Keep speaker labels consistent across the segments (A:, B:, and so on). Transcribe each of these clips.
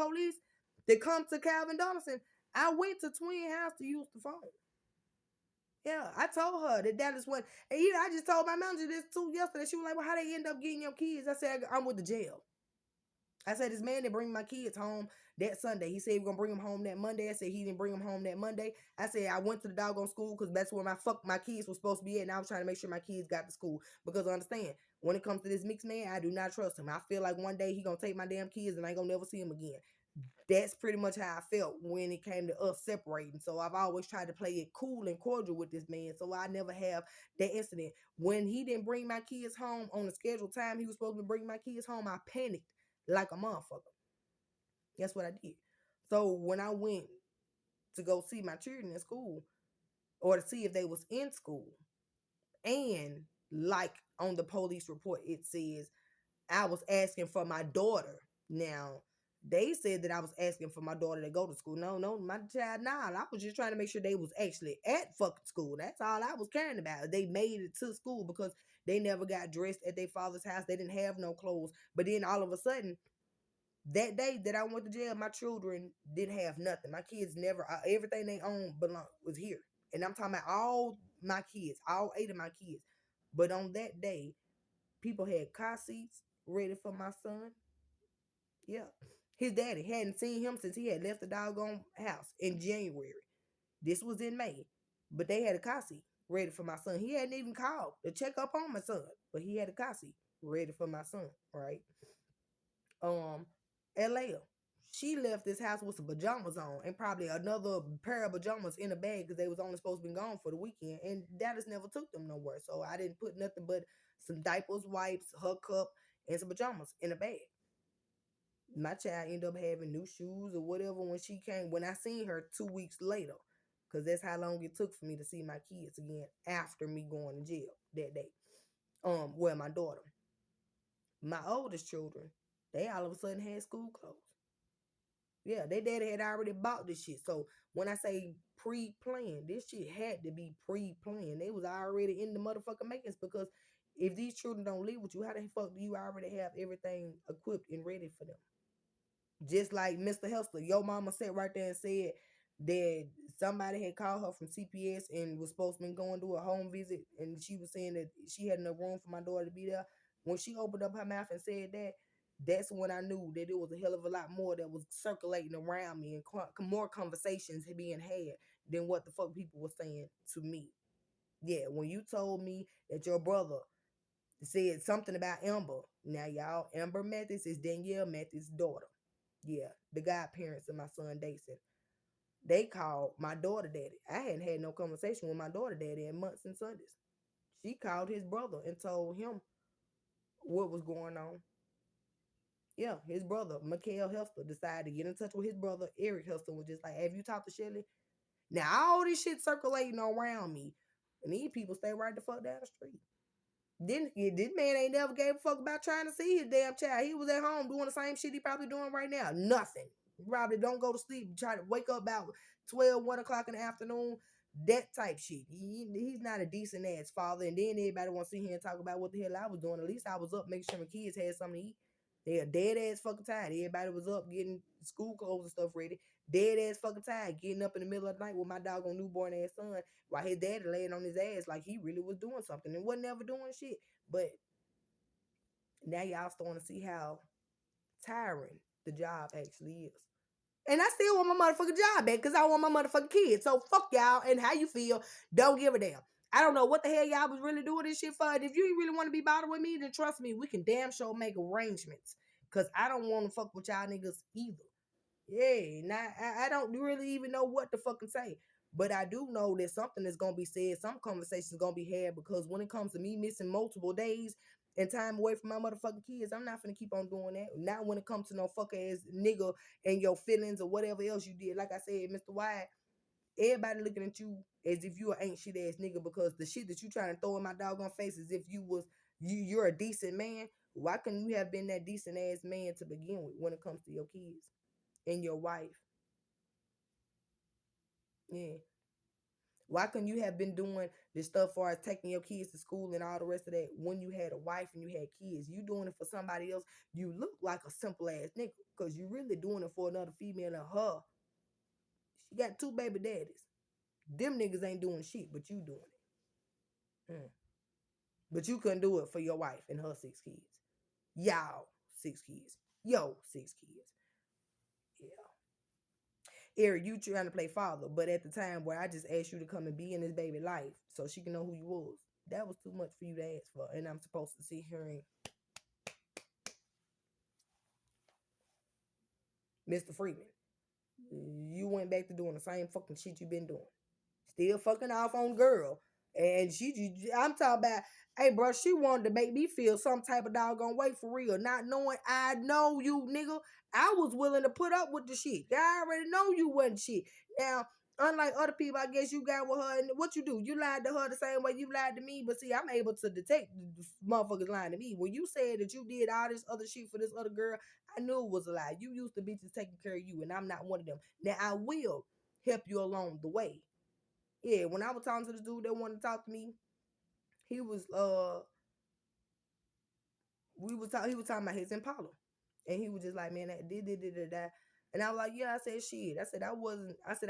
A: police that come to Calvin Donaldson, I went to Twin House to use the phone. Yeah, I told her that is what, and I just told my manager this too yesterday. She was like, well, how they end up getting your kids? I said, I'm with the jail. I said, this man didn't bring my kids home that Sunday. He said he was going to bring them home that Monday. I said he didn't bring them home that Monday. I said, I went to the doggone school because that's where my kids were supposed to be at. And I was trying to make sure my kids got to school. Because understand, when it comes to this mixed man, I do not trust him. I feel like one day he going to take my damn kids and I ain't going to never see him again. That's pretty much how I felt when it came to us separating. So I've always tried to play it cool and cordial with this man. So I never have that incident. When he didn't bring my kids home on the scheduled time he was supposed to bring my kids home, I panicked like a motherfucker. That's what I did. So when I went to go see my children in school or to see if they was in school, and like on the police report it says I was asking for my daughter. Now they said that I was asking for my daughter to go to school. No, my child, nah. I was just trying to make sure they was actually at fucking school. That's all I was caring about. They made it to school because they never got dressed at their father's house. They didn't have no clothes. But then all of a sudden, that day that I went to jail, my children didn't have nothing. My kids never, everything they owned was here. And I'm talking about all my kids, all 8 of my kids. But on that day, people had car seats ready for my son. Yeah. His daddy hadn't seen him since he had left the doggone house in January. This was in May. But they had a car seat ready for my son. He hadn't even called to check up on my son. But he had a car seat ready for my son, right? LA. She left this house with some pajamas on and probably another pair of pajamas in a bag because they was only supposed to be gone for the weekend. And Dallas never took them nowhere. So I didn't put nothing but some diapers, wipes, her cup, and some pajamas in a bag. My child ended up having new shoes or whatever when she came, when I seen her 2 weeks later. Because that's how long it took for me to see my kids again after me going to jail that day. Well, my daughter. My oldest children, they all of a sudden had school clothes. Yeah, their daddy had already bought this shit. So when I say pre-planned, this shit had to be pre-planned. They was already in the motherfucking makings because if these children don't live with you, how the fuck do you already have everything equipped and ready for them? Just like Mr. Hester, your mama sat right there and said that somebody had called her from CPS and was supposed to be going to a home visit, and she was saying that she had enough room for my daughter to be there. When she opened up her mouth and said that, that's when I knew that it was a hell of a lot more that was circulating around me and more conversations being had than what the fuck people were saying to me. Yeah, when you told me that your brother said something about Amber, now y'all, Amber Mathis is Danielle Mathis' daughter. Yeah, the godparents of my son Dason. They called my daughter daddy. I hadn't had no conversation with my daughter daddy in months and Sundays. She called his brother and told him what was going on. Yeah, his brother, Mikael Hester, decided to get in touch with his brother, Eric Hester, was just like, have you talked to Shelly? Now, all this shit circulating around me, and these people stay right the fuck down the street. Then this man ain't never gave a fuck about trying to see his damn child. He was at home doing the same shit he probably doing right now. Nothing. Probably don't go to sleep. Try to wake up about 12, 1 o'clock in the afternoon. That type shit. He's not a decent ass father. And then everybody want to sit here and talk about what the hell I was doing. At least I was up making sure my kids had something to eat. They are dead ass fucking tired. Everybody was up getting school clothes and stuff ready. Dead ass fucking tired. Getting up in the middle of the night with my doggone newborn ass son while his daddy laying on his ass like he really was doing something and wasn't ever doing shit. But now y'all starting to see how tiring the job actually is. And I still want my motherfucking job back because I want my motherfucking kids. So fuck y'all and how you feel. Don't give a damn. I don't know what the hell y'all was really doing this shit for. If you really want to be bothered with me, then trust me, we can damn sure make arrangements. Because I don't want to fuck with y'all niggas either. Yeah, now I don't really even know what to fucking say. But I do know that something is gonna be said, some conversations gonna be had because when it comes to me missing multiple days and time away from my motherfucking kids, I'm not gonna keep on doing that. Not when it comes to no fuck ass nigga and your feelings or whatever else you did. Like I said, Mr. White, everybody looking at you as if you ain't shit ass nigga because the shit that you trying to throw in my doggone face as if you're a decent man. Why couldn't you have been that decent ass man to begin with when it comes to your kids and your wife? Yeah. Why couldn't you have been doing this stuff for taking your kids to school and all the rest of that when you had a wife and you had kids? You doing it for somebody else. You look like a simple ass nigga because you really doing it for another female and her. She got 2 baby daddies. Them niggas ain't doing shit, but you doing it. But you couldn't do it for your wife and her 6 kids. Y'all 6 kids. Yo 6 kids. Yeah. Eric, you trying to play father, but at the time where I just asked you to come and be in this baby life so she can know who you was, that was too much for you to ask for. And I'm supposed to sit here and Mr. Freeman, you went back to doing the same fucking shit you been doing. Still fucking off on girl. And I'm talking about, hey, bro, she wanted to make me feel some type of doggone way for real. Not knowing I know you, nigga. I was willing to put up with the shit. I already know you wasn't shit. Now, unlike other people, I guess you got with her, and what you do? You lied to her the same way you lied to me. But see, I'm able to detect the motherfuckers lying to me. When you said that you did all this other shit for this other girl, I knew it was a lie. You used to bitches taking care of you, and I'm not one of them. Now, I will help you along the way. Yeah, when I was talking to this dude that wanted to talk to me, he was he was talking about his Impala. And he was just like, man, that did. And I was like, yeah, I said, shit. I said I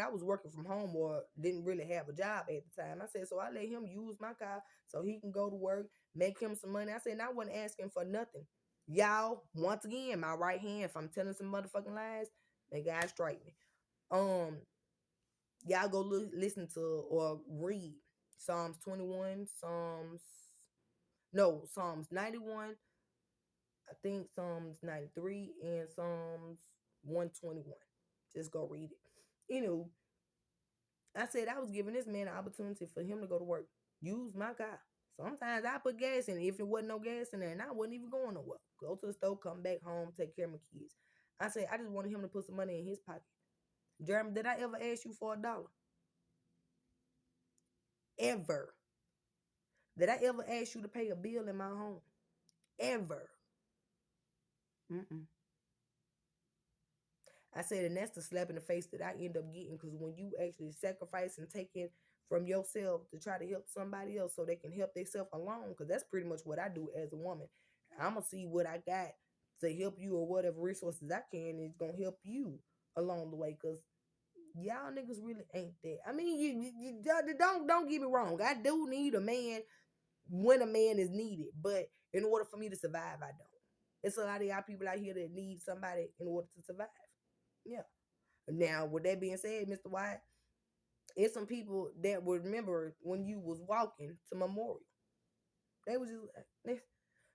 A: was working from home or didn't really have a job at the time. I said, so I let him use my car so he can go to work, make him some money. I said, and I wasn't asking for nothing. Y'all, once again, my right hand, if I'm telling some motherfucking lies, that guy strike me. Y'all go listen to or read Psalms 21, Psalms 91, I think Psalms 93, and Psalms 121. Just go read it. I said I was giving this man an opportunity for him to go to work. Use my car. Sometimes I put gas in it if it wasn't no gas in there, and I wasn't even going nowhere. Go to the store, come back home, take care of my kids. I said I just wanted him to put some money in his pocket. Jeremy, did I ever ask you for $1? Ever. Did I ever ask you to pay a bill in my home? Ever. Mm-mm. I said, and that's the slap in the face that I end up getting, because when you actually sacrifice and take it from yourself to try to help somebody else so they can help themselves alone, because that's pretty much what I do as a woman. I'm going to see what I got to help you or whatever resources I can is going to help you along the way, because y'all niggas really ain't that. I mean, you don't get me wrong. I do need a man when a man is needed, but in order for me to survive, I don't. It's a lot of y'all people out here that need somebody in order to survive. Yeah. Now, with that being said, Mr. White, it's some people that would remember when you was walking to Memorial. They was just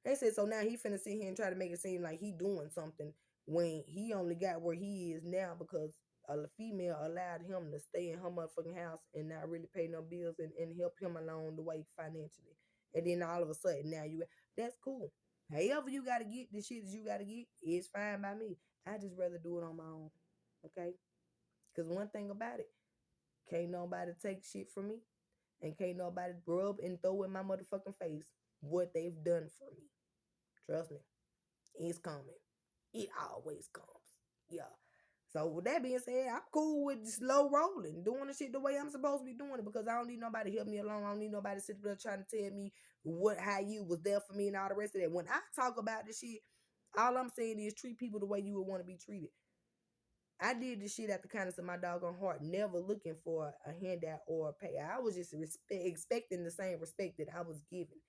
A: they said, so now he finna sit here and try to make it seem like he doing something when he only got where he is now because a female allowed him to stay in her motherfucking house and not really pay no bills and help him along the way financially. And then all of a sudden now that's cool. However you gotta get the shit that you gotta get, it's fine by me. I just rather do it on my own. Okay? Because one thing about it, can't nobody take shit from me. And can't nobody rub and throw in my motherfucking face what they've done for me. Trust me. It's coming. It always comes. Yeah. So with that being said, I'm cool with slow rolling, doing the shit the way I'm supposed to be doing it, because I don't need nobody to help me along. I don't need nobody sitting there trying to tell me how you was there for me and all the rest of that. When I talk about this shit, all I'm saying is treat people the way you would want to be treated. I did this shit at the kindness of my doggone heart, never looking for a handout or a pay. I was just expecting the same respect that I was given.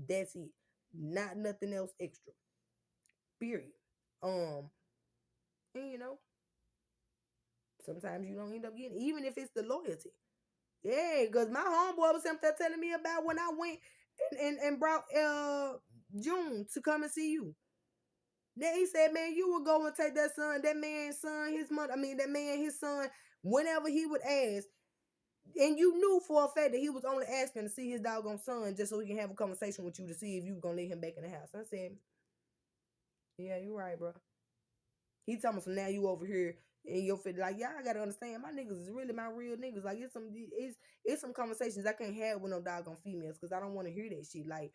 A: That's it. Not nothing else extra. Period. And sometimes you don't end up getting, even if it's the loyalty. Yeah, because my homeboy was something telling me about when I went and brought June to come and see you. Then he said, man, you would go and take that man's son, his son, whenever he would ask. And you knew for a fact that he was only asking to see his doggone son just so he can have a conversation with you to see if you were going to let him back in the house. I said, yeah, you're right, bro. He told me, so now you over here and you'll feel like, y'all gotta understand, my niggas is really my real niggas. Like, it's some conversations I can't have with no doggone females because I don't want to hear that shit. Like,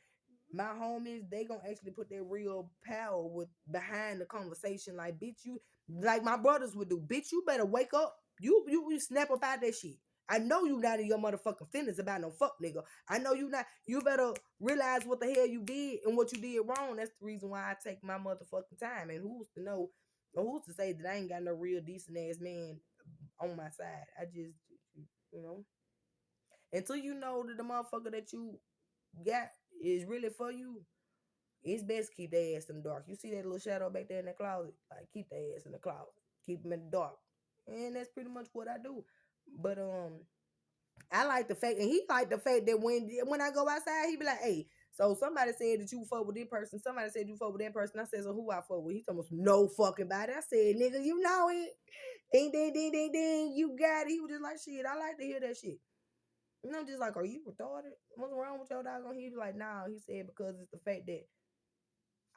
A: my homies, they gonna actually put their real power behind the conversation. Like, bitch, you, like my brothers would do. Bitch, you better wake up. You snap up out that shit. I know you not in your motherfucking feelings about no fuck nigga. I know you not. You better realize what the hell you did and what you did wrong. That's the reason why I take my motherfucking time. And who's to know, or who's to say that I ain't got no real decent ass man on my side? I just, you know, until you know that the motherfucker that you got is really for you, it's best to keep their ass in the dark. You see that little shadow back there in the closet? Like, keep their ass in the closet. Keep them in the dark. And that's pretty much what I do. But I like the fact, and he like the fact that when I go outside, he be like, hey, so somebody said that you fuck with this person. Somebody said you fuck with that person. I said, so who I fuck with? He told me no fucking body. I said, nigga, you know it. Ding, ding, ding, ding, ding. You got it. He was just like, shit, I like to hear that shit. And I'm just like, are you retarded? What's wrong with your dog? He was like, nah. He said, because it's the fact that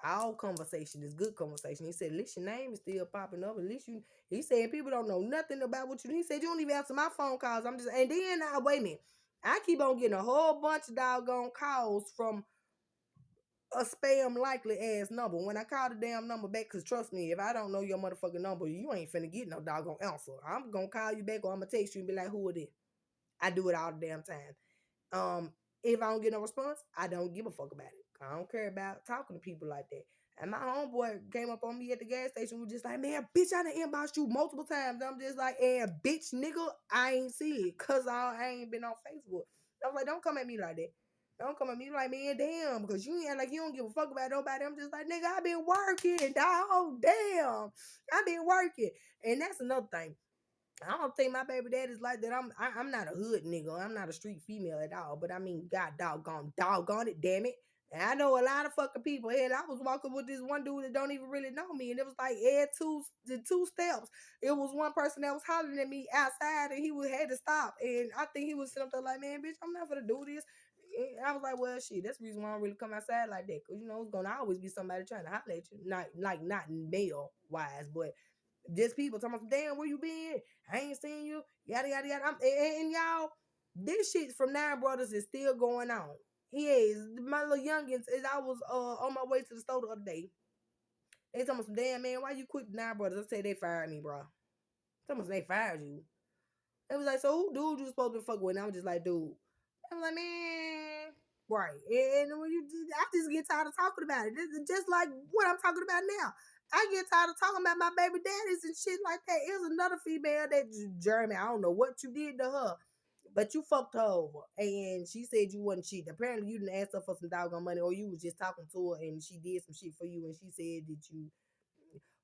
A: all conversation is good conversation. He said, at least your name is still popping up. At least you, he said, people don't know nothing about what you do. He said, you don't even answer my phone calls. I'm just, and then, wait a minute. I keep on getting a whole bunch of doggone calls from a spam likely ass number. When I call the damn number back, because trust me, if I don't know your motherfucking number, you ain't finna get no doggone answer. I'm gonna call you back or I'm gonna text you and be like, who it is? I do it all the damn time. If I don't get no response, I don't give a fuck about it. I don't care about talking to people like that. And my homeboy came up on me at the gas station, was just like, man, bitch, I done inboxed you multiple times. I'm just like, and bitch, nigga, I ain't see it, cause I ain't been on Facebook. I was like, don't come at me like that. Don't come at me like, man, damn, because you ain't like you don't give a fuck about nobody. I'm just like, nigga, I been working, dog. Damn, I been working. And that's another thing. I don't think my baby daddy's like that. I'm not a hood nigga. I'm not a street female at all. But I mean, God doggone it, damn it. And I know a lot of fucking people. And I was walking with this one dude that don't even really know me, and it was like the two steps. It was one person that was hollering at me outside, and had to stop. And I think he was sitting up there like, man, bitch, I'm not gonna do this. And I was like, well, shit, that's the reason why I don't really come outside like that. Cause you know, it's gonna always be somebody trying to holler at you. Not male wise, but just people talking about, damn, where you been? I ain't seen you. Yada yada yada. And y'all, this shit from Nine Brothers is still going on. He is my little youngins. As I was on my way to the store the other day, they told me some, damn man, why you quit Nine Brothers? I said they fired me, bro. Someone they fired you. It was like, so who dude you supposed to fuck with? And I was just like, dude. I was like, man, right. And when I just get tired of talking about it. This is just like what I'm talking about now. I get tired of talking about my baby daddies and shit like that. Here's another female that Jeremy, I don't know what you did to her, but you fucked her over. And she said you wasn't cheating. Apparently you didn't ask her for some doggone money, or you was just talking to her and she did some shit for you and she said that you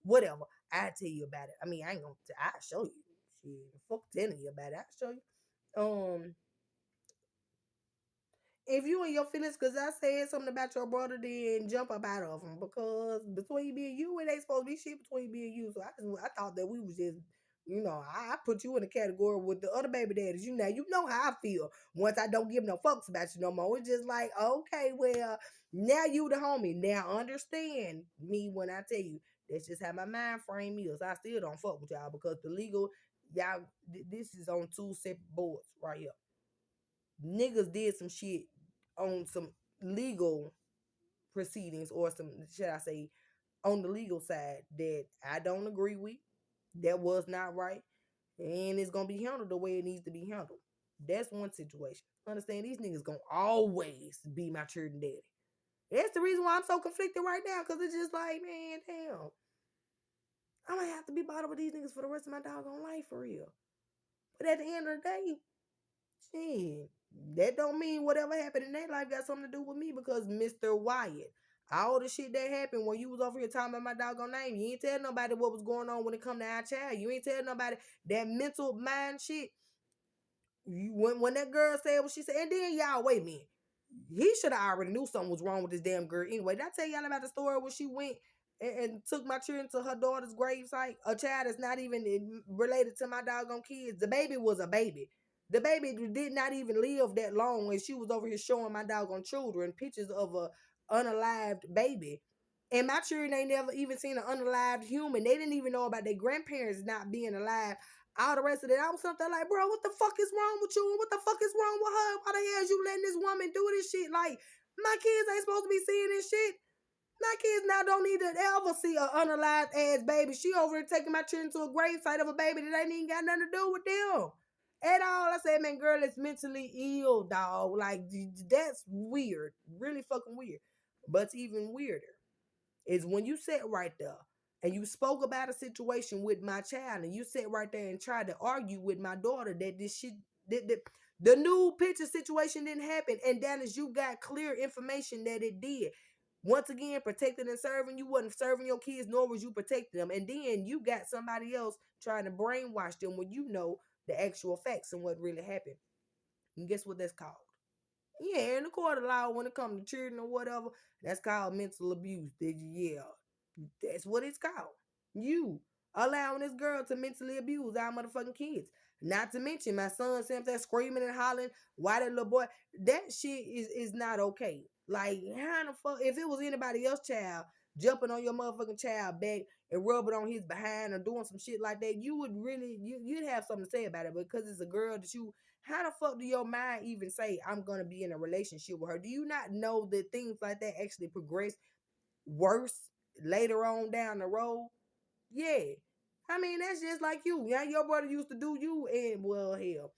A: whatever. I tell you about it. I mean, I ain't gonna I'll show you. Shit, fuck telling you about it. I'll show you. If you and your feelings, because I said something about your brother, then jump up out of him. Because between me and you, it ain't supposed to be shit between me and you. So I thought that we was just, I put you in a category with the other baby daddies. You know how I feel once I don't give no fucks about you no more. It's just like, okay, well, now you the homie. Now understand me when I tell you. That's just how my mind frame is. I still don't fuck with y'all because the legal, y'all, this is on two separate boards right here. Niggas did some shit on some legal proceedings, or some, should I say, on the legal side, that I don't agree with. That was not right. And it's gonna be handled the way it needs to be handled. That's one situation. Understand, these niggas gonna always be my children daddy. That's the reason why I'm so conflicted right now. Cause it's just like, man, damn. I'm gonna have to be bothered with these niggas for the rest of my doggone life for real. But at the end of the day, shit, that don't mean whatever happened in their life got something to do with me, because Mr. Wyatt, all the shit that happened when you was over here talking about my doggone name, you ain't tell nobody what was going on when it come to our child. You ain't tell nobody that mental mind shit. When that girl said what she said, and then y'all, wait a minute. He should have already knew something was wrong with this damn girl. Anyway, did I tell y'all about the story where she went and took my children to her daughter's gravesite? A child that's not even related to my doggone kids. The baby was a baby. The baby did not even live that long, and she was over here showing my doggone children pictures of a unalived baby. And my children ain't never even seen an unalived human. They didn't even know about their grandparents not being alive. All the rest of it, I was something like, bro, what the fuck is wrong with you? What the fuck is wrong with her? Why the hell is you letting this woman do this shit? Like, my kids ain't supposed to be seeing this shit. My kids now don't need to ever see an unalived ass baby. She over here taking my children to a grave site of a baby that ain't even got nothing to do with them. at all. I said, man, girl, it's mentally ill, dog. Like, that's weird. Really fucking weird. But it's even weirder is when you sat right there and you spoke about a situation with my child and you sat right there and tried to argue with my daughter that this shit, the new picture situation didn't happen. And Dennis, you got clear information that it did. Once again, protecting and serving, you wasn't serving your kids, nor was you protecting them. And then you got somebody else trying to brainwash them when you know the actual facts and what really happened. And guess what that's called? Yeah, in the court of law, when it comes to children or whatever, that's called mental abuse. Yeah, that's what it's called. You allowing this girl to mentally abuse our motherfucking kids. Not to mention my son sitting there screaming and hollering. Why that little boy? That shit is not okay. Like, how the fuck? If it was anybody else child jumping on your motherfucking child back and rubbing on his behind or doing some shit like that, you would really you'd have something to say about it. But because it's a girl that you, how the fuck do your mind even say I'm gonna be in a relationship with her? Do you not know that things like that actually progress worse later on down the road? Yeah. I mean, that's just like you. Yeah, your brother used to do you, and well, hell,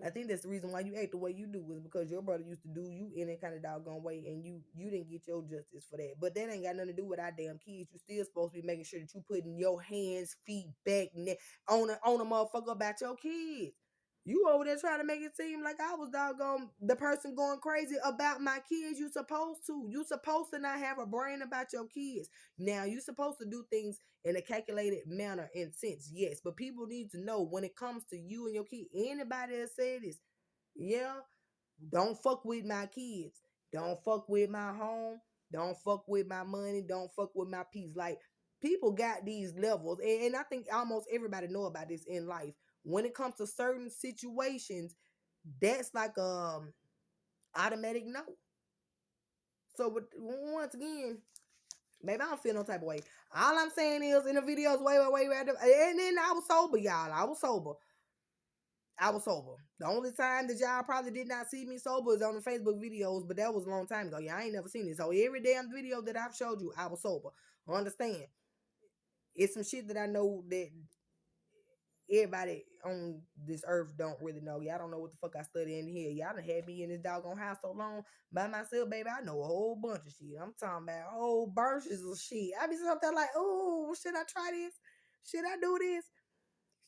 A: I think that's the reason why you act the way you do is because your brother used to do you in that kind of doggone way, and you didn't get your justice for that. But that ain't got nothing to do with our damn kids. You still supposed to be making sure that you putting your hands, feet, back, neck on a motherfucker about your kids. You over there trying to make it seem like I was doggone the person going crazy about my kids. You supposed to. You supposed to not have a brain about your kids. Now you supposed to do things in a calculated manner and sense, yes. But people need to know when it comes to you and your kid. Anybody that said this, yeah, don't fuck with my kids. Don't fuck with my home. Don't fuck with my money. Don't fuck with my peace. Like, people got these levels, and I think almost everybody know about this in life. When it comes to certain situations, that's like automatic no. So, but once again, maybe I don't feel no type of way. All I'm saying is in the videos, way, and then I was sober, y'all. I was sober. I was sober. The only time that y'all probably did not see me sober is on the Facebook videos, but that was a long time ago. Y'all ain't never seen it. So every damn video that I've showed you, I was sober. Understand? It's some shit that I know that everybody on this earth don't really know. Y'all don't know what the fuck I study in here. Y'all done had me in this doggone house so long by myself, baby. I know a whole bunch of shit. I'm talking about whole bunches of shit. I be something like, oh, should I try this? Should I do this?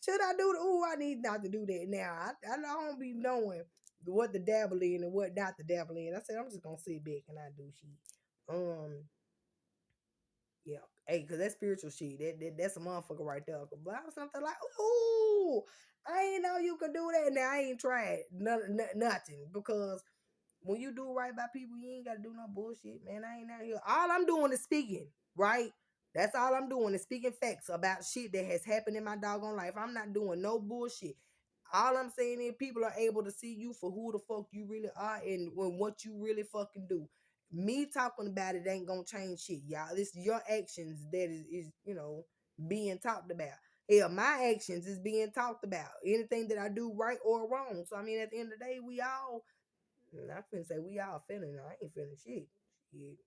A: Should I do the? Oh, I need not to do that now. I don't be knowing what to dabble in and what not to dabble in. I said I'm just gonna sit back and I do shit. Yeah. Hey, cause that's spiritual shit. That's a motherfucker right there. But I was something like, ooh, I ain't know you could do that. Now I ain't tried nothing because when you do right by people, you ain't gotta do no bullshit, man. I ain't out here. All I'm doing is speaking, right? That's all I'm doing is speaking facts about shit that has happened in my doggone life. I'm not doing no bullshit. All I'm saying is people are able to see you for who the fuck you really are and when what you really fucking do. Me talking about it ain't gonna change shit, y'all. It's your actions that is being talked about. Hell, my actions is being talked about. Anything that I do right or wrong. So I mean, at the end of the day, we all. I finna say we all feeling. I ain't feeling shit. Shit.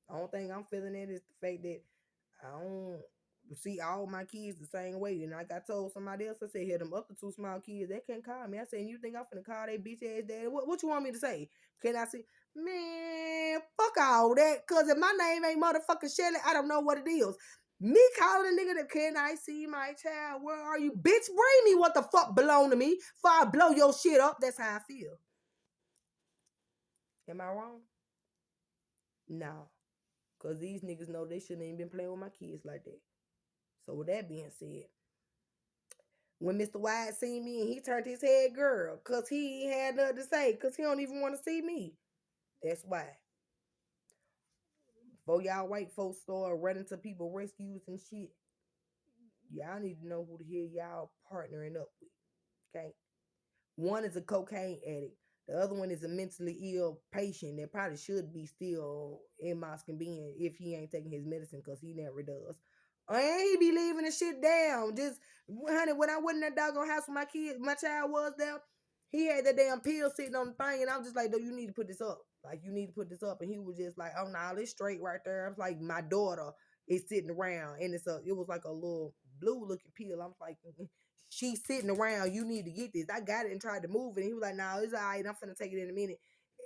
A: The only thing I'm feeling it is the fact that I don't see all my kids the same way. And like I told somebody else, I said, here, them up to two small kids, they can't call me. I said, you think I'm finna call they bitch ass daddy? What you want me to say? Can I say, man, fuck all that? Cause if my name ain't motherfucking Shelly, I don't know what it is. Me calling a nigga that can I see my child? Where are you? Bitch, bring me what the fuck belong to me before I blow your shit up. That's how I feel. Am I wrong? No. Cause these niggas know they shouldn't even been playing with my kids like that. So with that being said, when Mr. White seen me and he turned his head, girl, cause he ain't had nothing to say, cause he don't even want to see me. That's why. Before y'all white folks start running to people rescues and shit, y'all need to know who the hell y'all partnering up with. Okay? One is a cocaine addict. The other one is a mentally ill patient that probably should be still in Moscow being if he ain't taking his medicine because he never does. And he be leaving the shit down. Just, honey, when I went in that doggone house with my kid, my child was there, he had that damn pill sitting on the thing, and I was just like, "No, you need to put this up. Like, you need to put this up." And he was just like, "Oh, no, it's straight right there." I was like, "My daughter is sitting around, and it was like a little blue looking pill. I'm like, she's sitting around. You need to get this. I got it and tried to move it. And he was like, no, it's all right. I'm finna take it in a minute.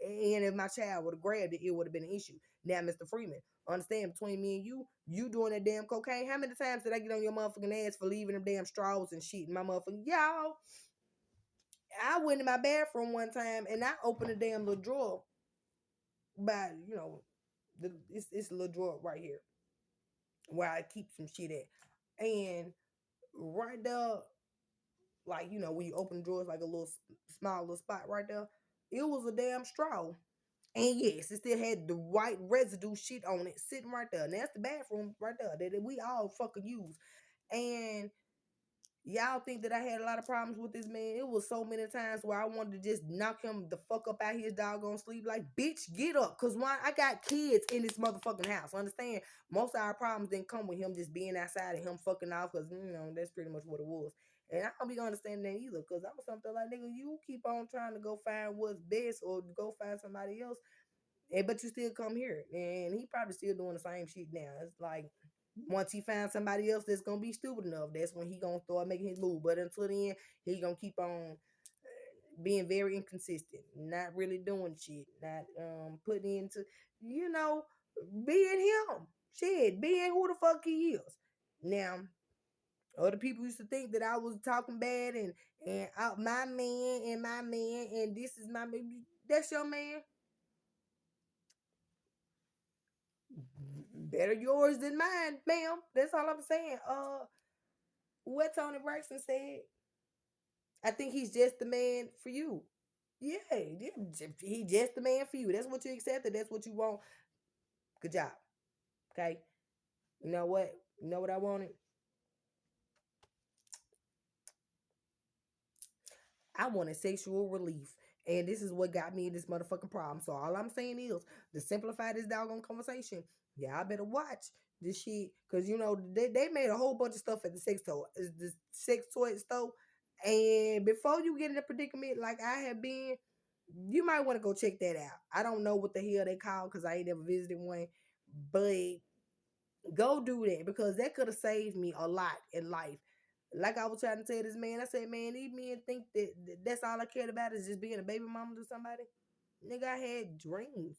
A: And if my child would have grabbed it, it would have been an issue. Now, Mr. Freeman, understand between me and you doing that damn cocaine. How many times did I get on your motherfucking ass for leaving them damn straws and shit in my motherfucking y'all? I went in my bathroom one time and I opened a damn little drawer by, it's a little drawer right here where I keep some shit at. And right there, like, when you open the drawers, like a little small little spot right there, it was a damn straw. And yes, it still had the white residue shit on it sitting right there. And that's the bathroom right there that we all fucking use. And y'all think that I had a lot of problems with this man. It was so many times where I wanted to just knock him the fuck up out his doggone sleep. Like, bitch, get up. Cause why? I got kids in this motherfucking house. Understand? Most of our problems didn't come with him just being outside and him fucking off. Cause, that's pretty much what it was. And I don't be understanding that either. Cause I was something like, nigga, you keep on trying to go find what's best or go find somebody else. But you still come here. And he probably still doing the same shit now. It's like, once he finds somebody else that's gonna be stupid enough, that's when he gonna start making his move. But until then, he gonna keep on being very inconsistent, not really doing shit, not putting into, being him. Shit, being who the fuck he is. Now, other people used to think that I was talking bad and my man and this is my man. That's your man. Better yours than mine, ma'am. That's all I'm saying. What Tony Braxton said. I think he's just the man for you. Yeah, he just the man for you. That's what you accepted. That's what you want. Good job. Okay. You know what? You know what I wanted? I wanted sexual relief. And this is what got me in this motherfucking problem. So all I'm saying is to simplify this doggone conversation, I better watch this shit. Cause they made a whole bunch of stuff at the sex toy store. And before you get in a predicament like I have been, you might want to go check that out. I don't know what the hell they call because I ain't never visited one. But go do that because that could have saved me a lot in life. Like I was trying to tell this man, I said, man, these men think that that's all I cared about is just being a baby mama to somebody. Nigga, I had dreams.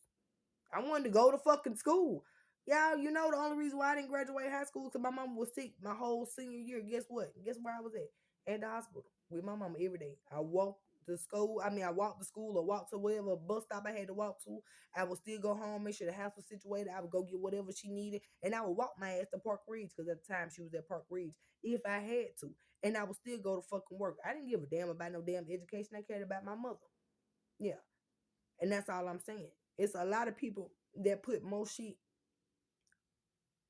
A: I wanted to go to fucking school. Y'all, the only reason why I didn't graduate high school because my mama was sick my whole senior year. Guess what? Guess where I was at? At the hospital with my mama every day. I walked to school. I walked to school or walked to whatever bus stop I had to walk to. I would still go home, make sure the house was situated. I would go get whatever she needed. And I would walk my ass to Park Ridge because at the time she was at Park Ridge if I had to. And I would still go to fucking work. I didn't give a damn about no damn education. I cared about my mother. Yeah. And that's all I'm saying. It's a lot of people that put more shit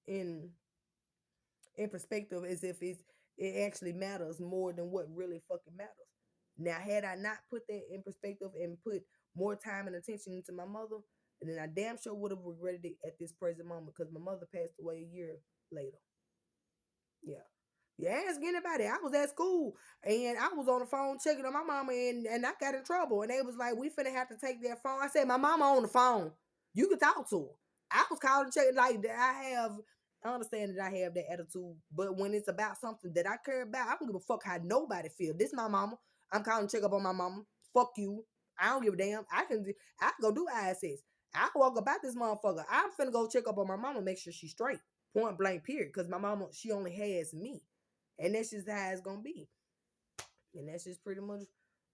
A: in perspective as if it actually matters more than what really fucking matters. Now, had I not put that in perspective and put more time and attention into my mother, then I damn sure would have regretted it at this present moment because my mother passed away a year later. Yeah. Yeah, ask anybody. I was at school and I was on the phone checking on my mama and I got in trouble. And they was like, we finna have to take their phone. I said, my mama on the phone. You can talk to her. I was calling checking like I understand that I have that attitude, but when it's about something that I care about, I don't give a fuck how nobody feel. This my mama. I'm calling to check up on my mama. Fuck you. I don't give a damn. I can go do ISS. I walk about this motherfucker. I'm finna go check up on my mama, make sure she's straight. Point blank period. Because my mama, she only has me. And that's just how it's gonna be. And that's just pretty much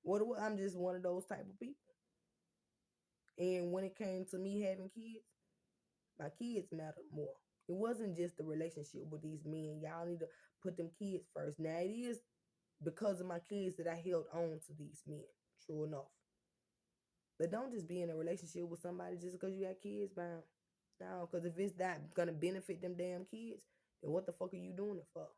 A: what it was. I'm just one of those type of people. And when it came to me having kids, my kids mattered more. It wasn't just the relationship with these men. Y'all need to put them kids first. Now it is because of my kids that I held on to these men. True enough. But don't just be in a relationship with somebody just because you got kids by them. No, because if it's not gonna benefit them damn kids, then what the fuck are you doing it for?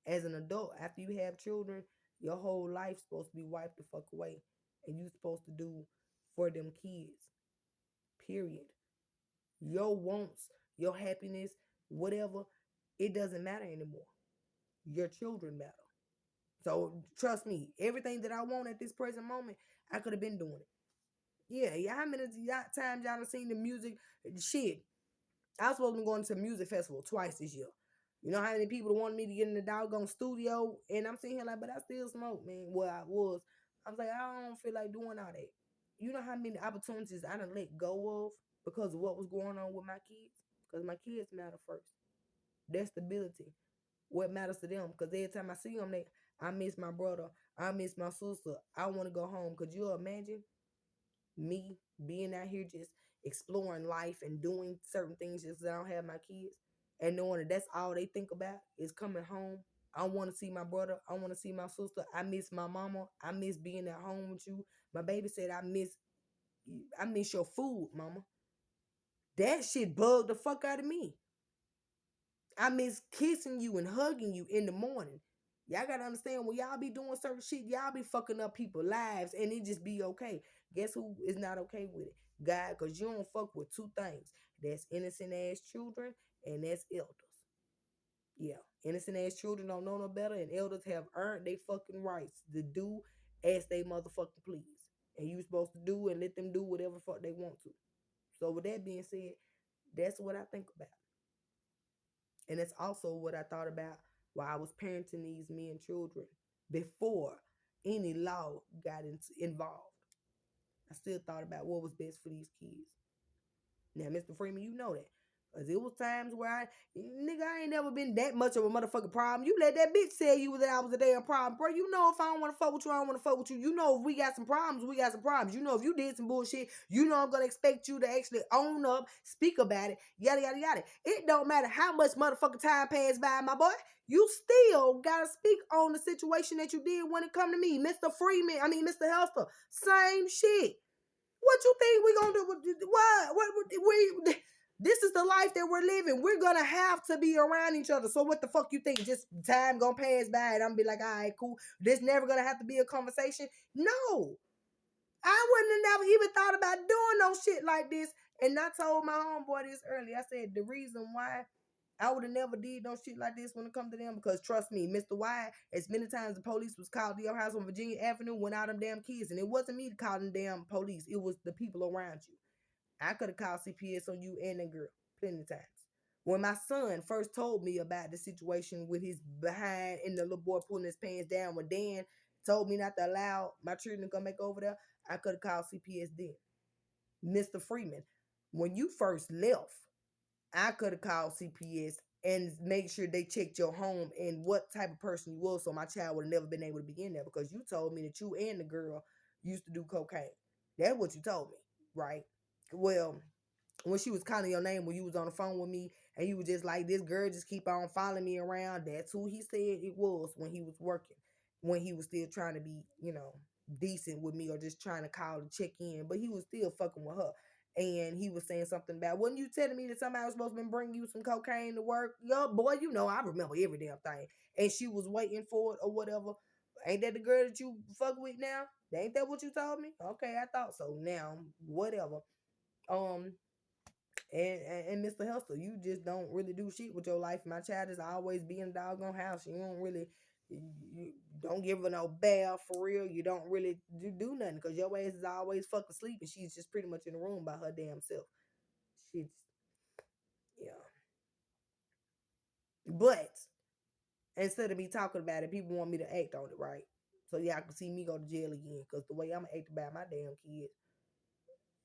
A: As an adult, after you have children, your whole life's supposed to be wiped the fuck away. And you're supposed to do for them kids. Period. Your wants, your happiness, whatever, it doesn't matter anymore. Your children matter. So trust me, everything that I want at this present moment, I could have been doing it. Yeah, how many times y'all have seen the music? Shit. I was supposed to be going to a music festival twice this year. You know how many people wanted me to get in the doggone studio, and I'm sitting here like, but I still smoke, man. Well, I was. I was like, I don't feel like doing all that. You know how many opportunities I done let go of because of what was going on with my kids? Because my kids matter first. Their stability, what matters to them. Because every time I see them, I miss my brother, I miss my sister. I want to go home. Could you imagine me being out here just exploring life and doing certain things just 'cause I don't have my kids and knowing that that's all they think about is coming home. I want to see my brother. I want to see my sister. I miss my mama. I miss being at home with you. My baby said, I miss your food, mama. That shit bugged the fuck out of me. I miss kissing you and hugging you in the morning. Y'all gotta understand when y'all be doing certain shit, y'all be fucking up people's lives and it just be okay. Guess who is not okay with it? God, because you don't fuck with two things. That's innocent ass children and that's elders. Yeah. Innocent ass children don't know no better and elders have earned their fucking rights to do as they motherfucking please. And you supposed to do and let them do whatever fuck they want to. So with that being said, that's what I think about. And that's also what I thought about while I was parenting these men children before any law got involved. I still thought about what was best for these kids. Now, Mr. Freeman, you know that. Cause it was times where I ain't never been that much of a motherfucking problem. You let that bitch tell you that I was a damn problem, bro. You know if I don't want to fuck with you, I don't want to fuck with you. You know if we got some problems, we got some problems. You know if you did some bullshit, you know I'm gonna expect you to actually own up, speak about it, yada yada yada. It don't matter how much motherfucking time passed by, my boy. You still gotta speak on the situation that you did when it come to me, Mr. Freeman. I mean, Mr. Helster. Same shit. What you think we gonna do? What we? This is the life that we're living. We're gonna have to be around each other. So what the fuck you think? Just time gonna pass by and I'm gonna be like, all right, cool. There's never gonna have to be a conversation. No, I wouldn't have never even thought about doing no shit like this. And I told my homeboy this earlier. I said the reason why I would have never did no shit like this when it come to them because trust me, Mr. White, as many times the police was called to your house on Virginia Avenue when all them damn kids, and it wasn't me calling damn police, it was the people around you. I could have called CPS on you and that girl plenty of times. When my son first told me about the situation with his behind and the little boy pulling his pants down, when Dan told me not to allow my children to come back over there, I could have called CPS then. Mr. Freeman, when you first left, I could have called CPS and make sure they checked your home and what type of person you was, so my child would have never been able to be in there because you told me that you and the girl used to do cocaine. That's what you told me, right? Well, when she was calling your name when you was on the phone with me and you was just like, this girl just keep on following me around, that's who he said it was when he was working, when he was still trying to be, decent with me or just trying to call to check in, but he was still fucking with her. And he was saying something about, wasn't you telling me that somebody was supposed to bring you some cocaine to work? Yo, boy, I remember every damn thing. And she was waiting for it or whatever. Ain't that the girl that you fuck with now? Ain't that what you told me? Okay, I thought so. Now, whatever. Um, and Mr. Hustle, you just don't really do shit with your life. My child is always be in the doggone house. You don't really, you don't give her no bath for real. You don't really do nothing because your ass is always fucking sleeping. She's just pretty much in the room by her damn self. She's, yeah. But instead of me talking about it, people want me to act on it, right? So yeah, I can see me go to jail again because the way I'm acting about my damn kids.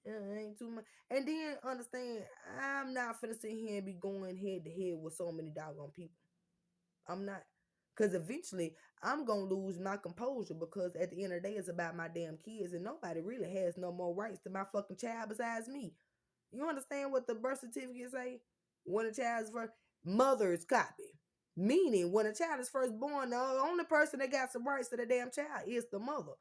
A: Yeah, ain't too much. And then understand, I'm not finna sit here and be going head to head with so many doggone people. I'm not. Because eventually, I'm going to lose my composure because at the end of the day, it's about my damn kids and nobody really has no more rights to my fucking child besides me. You understand what the birth certificate say? When a child is first, mother's copy. Meaning, when a child is first born, the only person that got some rights to the damn child is the mother.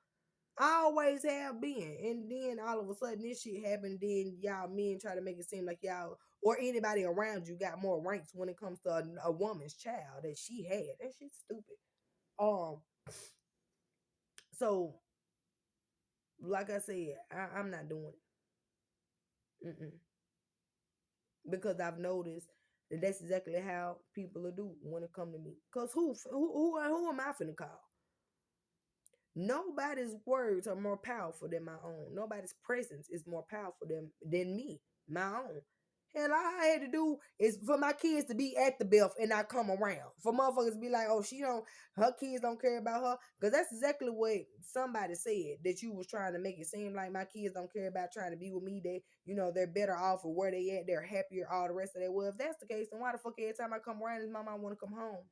A: Always have been. And then all of a sudden this shit happened. Then y'all men try to make it seem like y'all or anybody around you got more ranks when it comes to a woman's child that she had. That shit's stupid. Um, so like I said, I'm not doing it. Because I've noticed that that's exactly how people will do when it come to me. Cause who am I finna call? Nobody's words are more powerful than my own. Nobody's presence is more powerful than me, my own. Hell, all I had to do is for my kids to be at the Beth and not come around. For motherfuckers to be like, oh, she don't, her kids don't care about her. Because that's exactly what somebody said, that you was trying to make it seem like my kids don't care about trying to be with me. They, they're better off with where they at. They're happier, all the rest of that. Well, if that's the case, then why the fuck every time I come around, is my mom want to come home?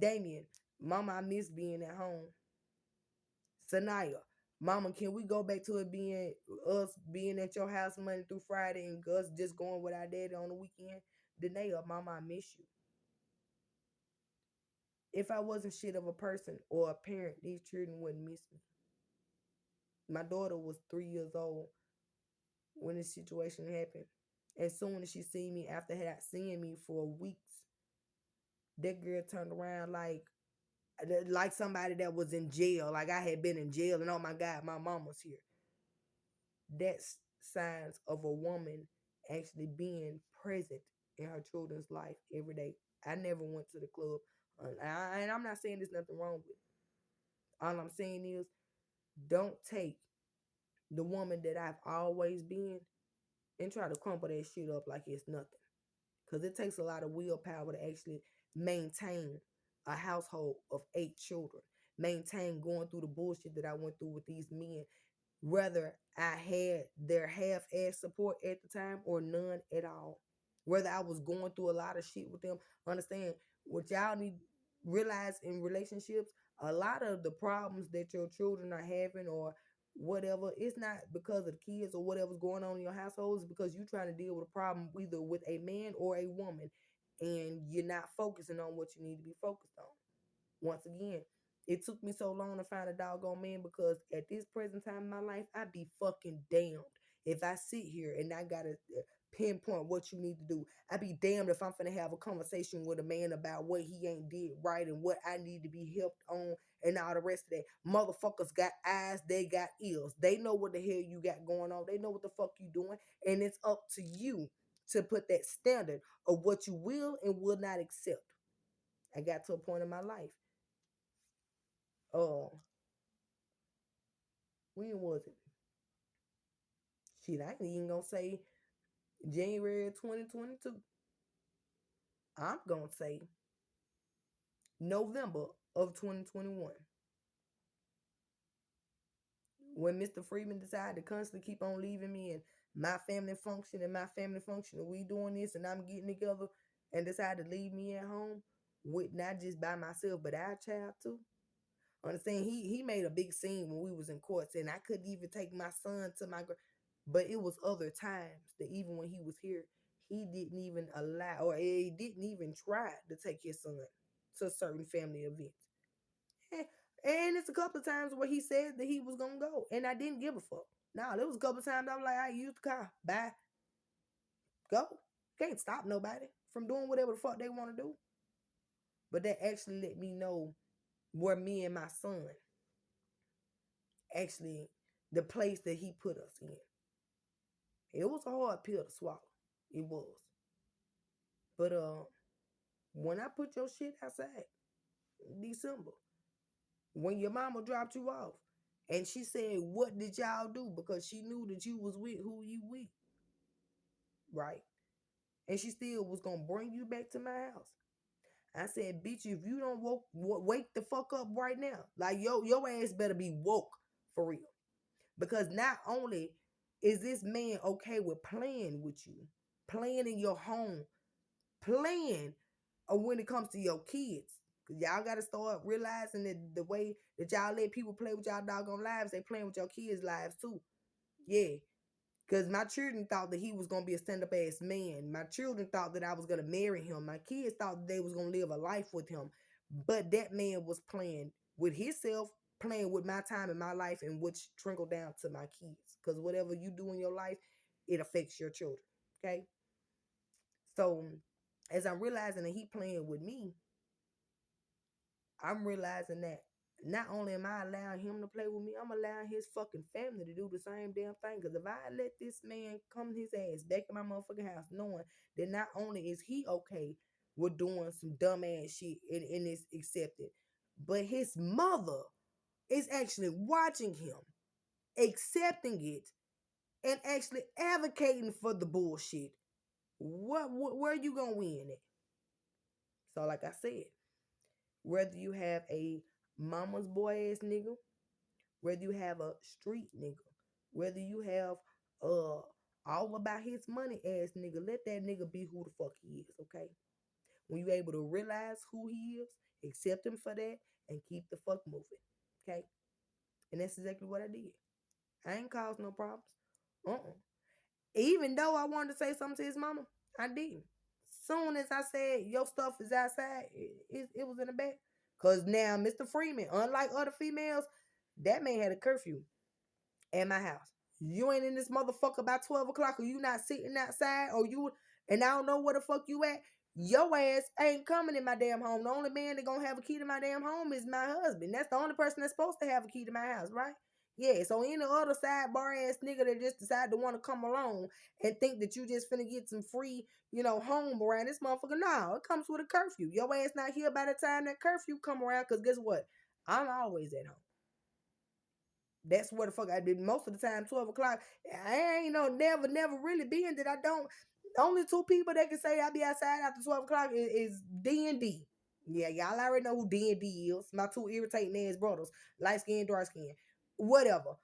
A: Damien, mama, I miss being at home. Sanaya, mama, can we go back to it being us being at your house Monday through Friday and us just going with our daddy on the weekend? Danae, mama, I miss you. If I wasn't shit of a person or a parent, these children wouldn't miss me. My daughter was 3 years old when this situation happened. As soon as she seen me after had seen me for weeks, that girl turned around like somebody that was in jail, like I had been in jail, and oh my God, my mom was here. That's signs of a woman actually being present in her children's life every day. I never went to the club, and I'm not saying there's nothing wrong with it. All I'm saying is, don't take the woman that I've always been and try to crumple that shit up like it's nothing. Because it takes a lot of willpower to actually maintain a household of 8 children, maintain going through the bullshit that I went through with these men, whether I had their half-ass support at the time or none at all. Whether I was going through a lot of shit with them. Understand, what y'all need realize in relationships, a lot of the problems that your children are having or whatever, it's not because of the kids or whatever's going on in your household. It's because you're trying to deal with a problem either with a man or a woman, and you're not focusing on what you need to be focused on. Once again, it took me so long to find a doggone man because at this present time in my life, I'd be fucking damned if I sit here and I gotta pinpoint what you need to do. I'd be damned if I'm finna have a conversation with a man about what he ain't did right and what I need to be helped on and all the rest of that. Motherfuckers got eyes, they got ears. They know what the hell you got going on. They know what the fuck you doing. And it's up to you to put that standard of what you will and will not accept. I got to a point in my life. Oh, when was it? Shit, I ain't even gonna say January 2022. I'm gonna say November of 2021. When Mr. Freeman decided to constantly keep on leaving me and my family function and we doing this and I'm getting together and decided to leave me at home with not just by myself but our child too. Understand, he made a big scene when we was in courts and I couldn't even take my son to but it was other times that even when he was here, he didn't even allow or he didn't even try to take his son to certain family events. And it's a couple of times where he said that he was gonna go, and I didn't give a fuck. Now there was a couple of times I was like, I use the car, bye, go. Can't stop nobody from doing whatever the fuck they want to do. But that actually let me know where me and my son actually the place that he put us in. It was a hard pill to swallow. It was. But when I put your shit outside December, when your mama dropped you off, and she said, what did y'all do? Because she knew that you was with who you with. Right? And she still was gonna bring you back to my house. I said, bitch, if you don't wake the fuck up right now. Like your ass better be woke for real. Because not only is this man okay with playing with you, playing in your home, playing when it comes to your kids. Cause y'all gotta start realizing that the way that y'all let people play with y'all doggone lives, they playing with your kids' lives too. Yeah. Because my children thought that he was going to be a stand-up ass man. My children thought that I was going to marry him. My kids thought that they was going to live a life with him. But that man was playing with himself, playing with my time and my life, and which trickled down to my kids. Because whatever you do in your life, it affects your children. Okay? So as I'm realizing that he playing with me, I'm realizing that not only am I allowing him to play with me, I'm allowing his fucking family to do the same damn thing. Because if I let this man come his ass back in my motherfucking house, knowing that not only is he okay with doing some dumb ass shit and it's accepted, but his mother is actually watching him, accepting it, and actually advocating for the bullshit, where you gonna win at? So like I said, whether you have a mama's boy ass nigga, whether you have a street nigga, whether you have uh all about his money ass nigga, let that nigga be who the fuck he is, okay? When you able to realize who he is, accept him for that, and keep the fuck moving, okay? And that's exactly what I did. I ain't caused no problems. Uh-uh. Even though I wanted to say something to his mama, I didn't. Soon as I said your stuff is outside, it was in the back. Cause now Mr. Freeman, unlike other females, that man had a curfew at my house. You ain't in this motherfucker by 12 o'clock, or you not sitting outside, or you and I don't know where the fuck you at. Your ass ain't coming in my damn home. The only man that gonna have a key to my damn home is my husband. That's the only person that's supposed to have a key to my house, right? Yeah, so any other sidebar ass nigga that just decide to want to come along and think that you just finna get some free, home around this motherfucker. No, it comes with a curfew. Your ass not here by the time that curfew come around, cause guess what? I'm always at home. That's where the fuck I did most of the time. 12 o'clock. I ain't never really been that I don't. Only two people that can say I be outside after 12 o'clock is D and D. Yeah, y'all already know who D and D is. My two irritating ass brothers, light skin, dark skin, whatever.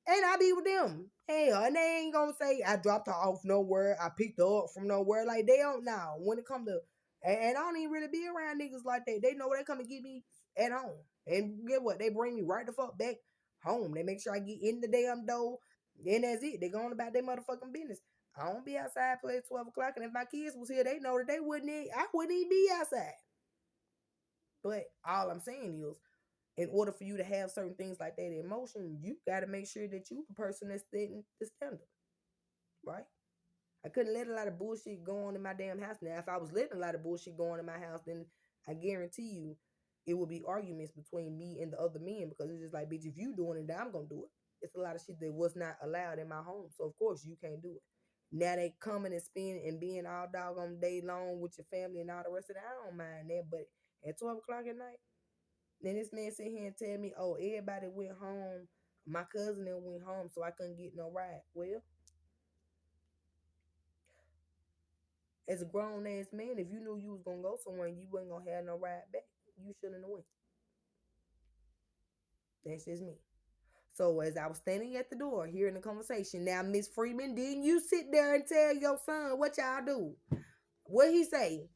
A: And I be with them. Hell, and they ain't gonna say I dropped her off nowhere. I picked her up from nowhere. Like they don't know when it come to, and I don't even really be around niggas like that. They know they come and get me at home. And get what? They bring me right the fuck back home. They make sure I get in the damn door. Then that's it. They going about their motherfucking business. I don't be outside till 12 o'clock. And if my kids was here, they know that I wouldn't even be outside. But all I'm saying is, in order for you to have certain things like that in motion, you got to make sure that you the person that's setting the standard, right? I couldn't let a lot of bullshit go on in my damn house. Now, if I was letting a lot of bullshit go on in my house, then I guarantee you it would be arguments between me and the other men, because it's just like, bitch, if you doing it, then I'm gonna do it. It's a lot of shit that was not allowed in my home, so of course you can't do it. Now they coming and spending and being all doggone day long with your family and all the rest of that. I don't mind that, but at 12 o'clock at night, then this man sit here and tell me, oh, everybody went home. My cousin then went home, so I couldn't get no ride. Well, as a grown ass man, if you knew you was gonna go somewhere and you wasn't gonna have no ride back, you shouldn't have went. That's just me. So as I was standing at the door hearing the conversation, now Miss Freeman, didn't you sit there and tell your son what y'all do? What he say?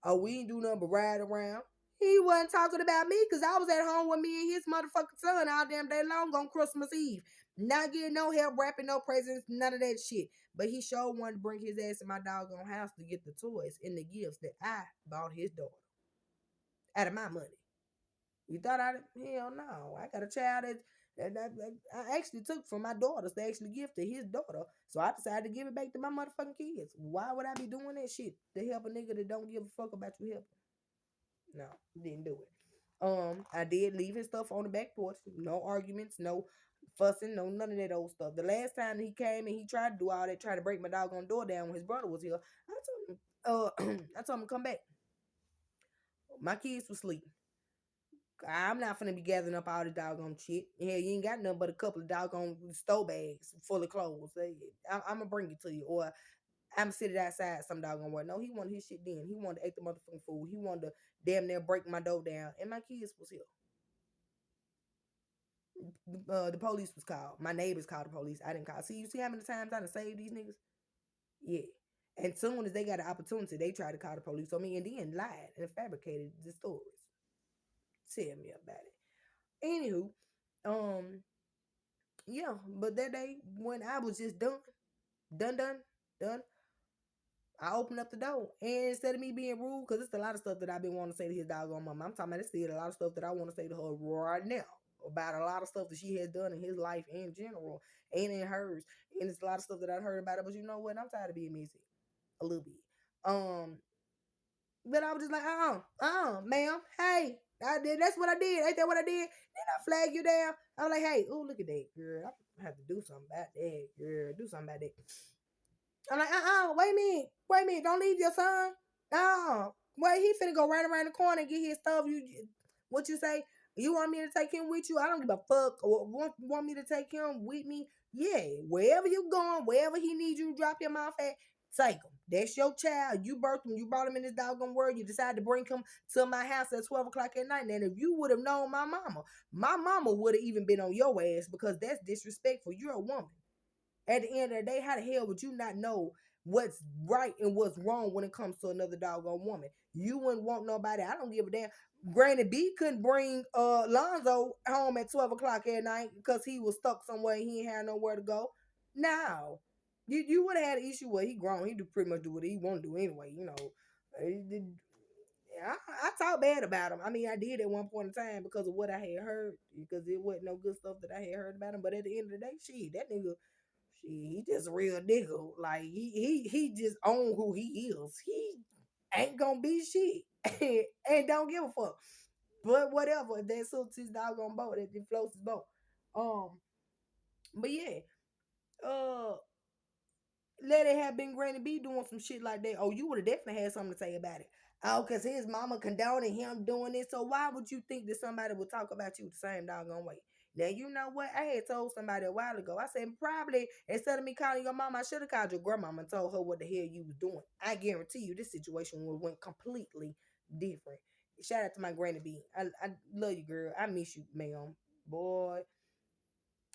A: Oh, we ain't do nothing but ride around. He wasn't talking about me, because I was at home with me and his motherfucking son all damn day long on Christmas Eve. Not getting no help, wrapping no presents, none of that shit. But he sure wanted to bring his ass to my doggone house to get the toys and the gifts that I bought his daughter out of my money. You thought hell no. I got a child that I actually took from my daughters to actually give to his daughter. So I decided to give it back to my motherfucking kids. Why would I be doing that shit to help a nigga that don't give a fuck about you helping? No, didn't do it. I did leave his stuff on the back porch. No arguments, no fussing, no none of that old stuff. The last time he came and he tried to do all that, try to break my doggone door down when his brother was here, I told him, I told him to come back. My kids was sleeping. I'm not finna be gathering up all the doggone shit. Yeah, you ain't got nothing but a couple of doggone store bags full of clothes. I'm gonna bring it to you, or I'm sitting outside some doggone where. No, he wanted his shit then. He wanted to eat the motherfucking food. He wanted to damn near break my door down, and my kids was here. The police was called. My neighbors called the police. I didn't call. See, you see how many times I done saved these niggas? Yeah. And soon as they got an opportunity, they tried to call the police on me and then lied and fabricated the stories. Tell me about it. Anywho, um, yeah, but that day when I was just done, I opened up the door. And instead of me being rude, because it's a lot of stuff that I've been wanting to say to his doggone mama. I'm talking about it's still a lot of stuff that I want to say to her right now about a lot of stuff that she has done in his life in general and in hers. And it's a lot of stuff that I've heard about it. But you know what? I'm tired of being messy a little bit. But I was just like, ma'am, hey, I did. That's what I did. Ain't that what I did? Then I flag you down. I was like, hey, oh, look at that, girl. I have to do something about that, girl. Do something about that. I'm like, wait a minute. Don't leave your son. No. Wait, he finna go right around the corner and get his stuff. What you say? You want me to take him with you? I don't give a fuck. Or want me to take him with me? Yeah, wherever you going, wherever he needs you to drop your mouth at, take him. That's your child. You birthed him. You brought him in this doggone world. You decided to bring him to my house at 12 o'clock at night. And if you would have known my mama would have even been on your ass because that's disrespectful. You're a woman. At the end of the day, how the hell would you not know what's right and what's wrong when it comes to another doggone woman? You wouldn't want nobody. I don't give a damn. Granny B couldn't bring Lonzo home at 12 o'clock at night because he was stuck somewhere and he ain't had nowhere to go. Now, you would have had an issue where he grown. He do pretty much do what he want to do anyway, you know. I talk bad about him. I mean, I did at one point in time because of what I had heard, because it wasn't no good stuff that I had heard about him. But at the end of the day, shit, that nigga, shit, he just a real nigga. Like he just own who he is. He ain't gonna be shit and don't give a fuck. But whatever, that suits his doggone boat. That floats his boat. Um, but yeah, uh, let it have been Granny B doing some shit like that. Oh, you would have definitely had something to say about it. Oh, because his mama condoning him doing this. So why would you think that somebody would talk about you the same doggone way? Now, you know what? I had told somebody a while ago. I said, probably instead of me calling your mama, I should have called your grandmama and told her what the hell you was doing. I guarantee you this situation would have went completely different. Shout out to my Granny B. I love you, girl. I miss you, ma'am. Boy,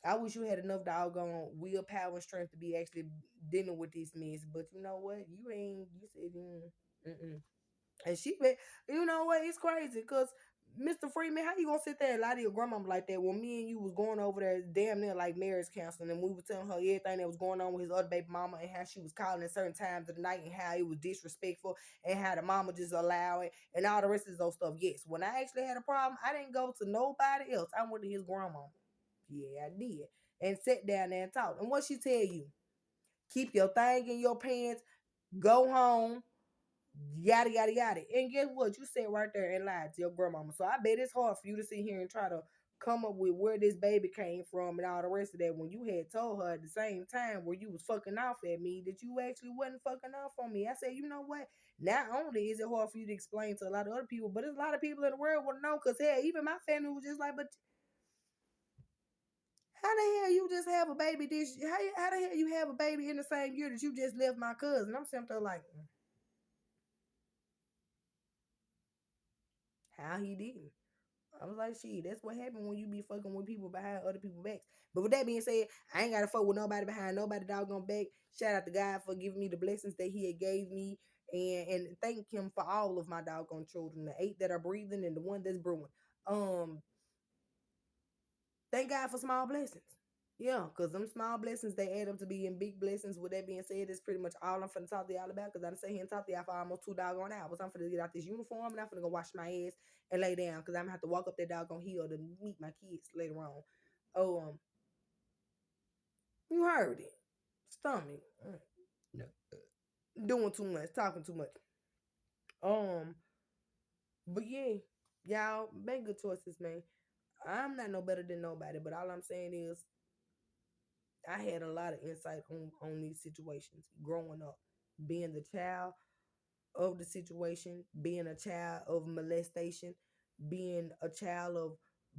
A: I wish you had enough doggone willpower and strength to be actually dealing with this mess. But you know what? You ain't. You said, mm-mm. And she been, you know what? It's crazy because Mr. Freeman, how you gonna sit there and lie to your grandmama like that when me and you was going over there damn near like marriage counseling and we were telling her everything that was going on with his other baby mama and how she was calling at certain times of the night and how it was disrespectful and how the mama just allow it and all the rest of those stuff. Yes, when I actually had a problem, I didn't go to nobody else. I went to his grandmama. Yeah, I did. And sat down there and talked. And what she tell you? Keep your thing in your pants, go home, yada yada yada. And guess what? You sat right there and lied to your grandmama. So I bet it's hard for you to sit here and try to come up with where this baby came from and all the rest of that when you had told her at the same time where you was fucking off at me that you actually wasn't fucking off on me. I said, you know what? Not only is it hard for you to explain to a lot of other people, but there's a lot of people in the world want to know because hell, even my family was just like, but how the hell you just have a baby this? How the hell you have a baby in the same year that you just left my cousin? I'm simply like, how he didn't. I was like, shit, that's what happened when you be fucking with people behind other people's backs. But with that being said, I ain't gotta fuck with nobody behind nobody doggone back. Shout out to God for giving me the blessings that He had gave me, and thank Him for all of my doggone children, the 8 that are breathing and the 1 that's brewing. Um, Thank God for small blessings. Yeah, because them small blessings, they add up to being big blessings. With that being said, it's pretty much all I'm finna talk to y'all about because I done sat here and talk to y'all for almost 2 doggone hours. I'm finna get out this uniform and I'm finna go wash my ass and lay down because I'm gonna have to walk up that doggone hill to meet my kids later on. Oh, you heard it. Stomach. No. Doing too much, talking too much. Um, but yeah, y'all make good choices, man. I'm not no better than nobody, but all I'm saying is I had a lot of insight on these situations growing up, being the child of the situation, being a child of molestation, being a child of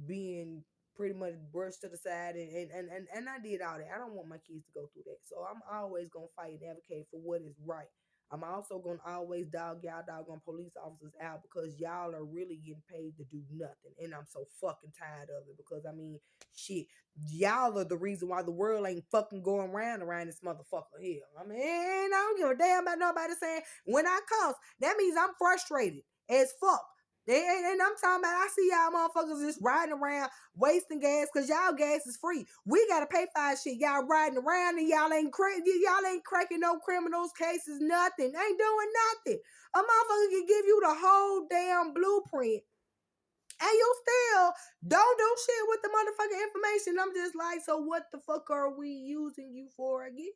A: being pretty much brushed to the side and I did all that. I don't want my kids to go through that. So I'm always gonna fight and advocate for what is right. I'm also gonna always dog y'all doggone police officers out because y'all are really getting paid to do nothing. And I'm so fucking tired of it because I mean shit. Y'all are the reason why the world ain't fucking going around this motherfucker here. I mean, I don't give a damn about nobody saying when I cuss, that means I'm frustrated as fuck. And I'm talking about, I see y'all motherfuckers just riding around wasting gas because y'all gas is free. We gotta pay for our shit. Y'all riding around and y'all ain't cracking no criminals cases, nothing. Ain't doing nothing. A motherfucker can give you the whole damn blueprint and you still don't do shit with the motherfucking information. I'm just like, so what the fuck are we using you for again?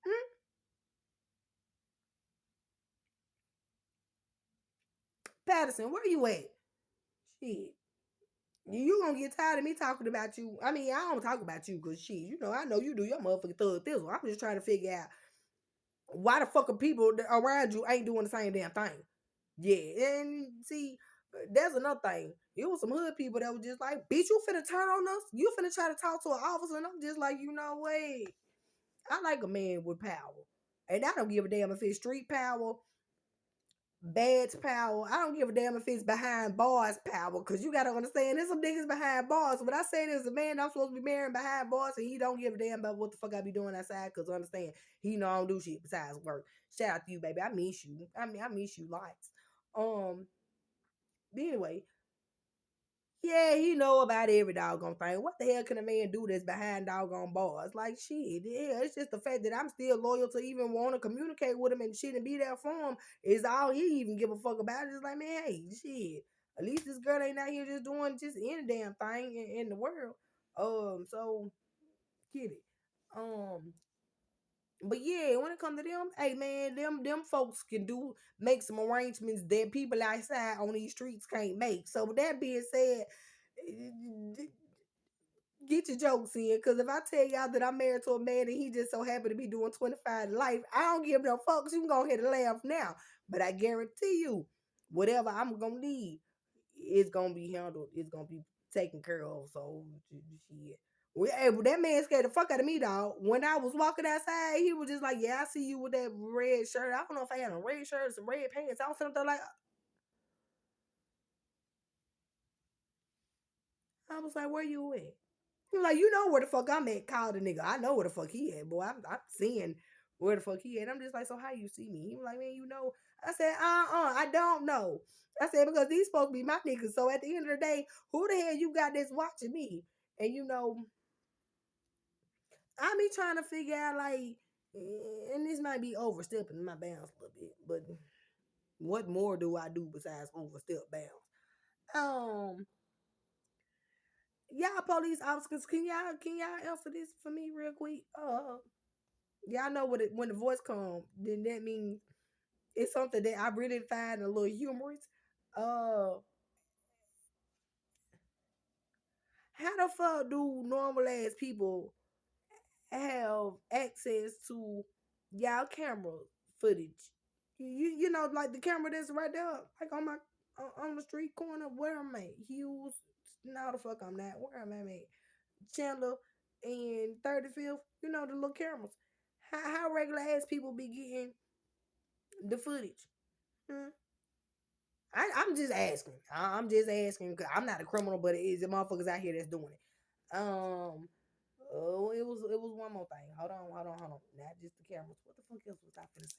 A: Hmm? Patterson, where you at? Shit. You gonna get tired of me talking about you. I mean, I don't talk about you because shit, you know, I know you do your motherfucking thug thizzle. I'm just trying to figure out why the fuck are people around you ain't doing the same damn thing. Yeah, and see, That's another thing. It was some hood people that was just like, bitch, you finna turn on us? You finna try to talk to an officer? And I'm just like, you know, wait. I like a man with power. And I don't give a damn if it's street power, badge power. I don't give a damn if it's behind bars power. Because you got to understand, there's some niggas behind bars. When I say there's a man I'm supposed to be marrying behind bars and he don't give a damn about what the fuck I be doing outside, because understand, he know I don't do shit besides work. Shout out to you, baby. I miss you. I miss you lots. But anyway, yeah, he know about every doggone thing. What the hell can a man do that's behind doggone bars? Like shit, yeah, it's just the fact that I'm still loyal to even want to communicate with him and shit and be there for him is all he even give a fuck about. It's like, man, hey, shit. At least this girl ain't out here just doing just any damn thing in the world. So get it. But yeah, when it comes to them, hey man, them folks can make some arrangements that people outside on these streets can't make. So with that being said, get your jokes in. Cause if I tell y'all that I'm married to a man and he just so happy to be doing 25 to life, I don't give no fucks. You can go ahead and laugh now. But I guarantee you, whatever I'm gonna need, it's gonna be handled. It's gonna be taken care of. So shit. Well, hey, but that man scared the fuck out of me, dog. When I was walking outside, he was just like, "Yeah, I see you with that red shirt. I don't know if I had a red shirt or some red pants. I don't feel like I was like, where you at? He was like, you know where the fuck I'm at. Call the nigga. I know where the fuck he at, boy. I'm seeing where the fuck he at. I'm just like, so how you see me? He was like, man, you know. I said, I don't know. I said, because these supposed to be my niggas. So at the end of the day, who the hell you got that's watching me? And you know, I be trying to figure out like, and this might be overstepping my bounds a little bit, but what more do I do besides overstep bounds? Um, y'all police officers, can y'all answer this for me real quick? Y'all know what when the voice come, then that means it's something that I really find a little humorous. Uh, how the fuck do normal ass people have access to y'all camera footage? You know, like the camera that's right there, like on my on the street corner. Where am I? Hughes? No, the fuck I'm not. Where am I at? Chandler and 35th. You know the little cameras. How regular ass people be getting the footage? Hmm? I'm just asking. I'm just asking. 'Cause I'm not a criminal, but it is the motherfuckers out here that's doing it. Oh, it was one more thing. Hold on. Not just the cameras. What the fuck else was I finna say?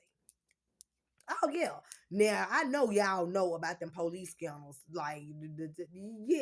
A: Oh yeah. Now I know y'all know about them police scandals. Like, yeah.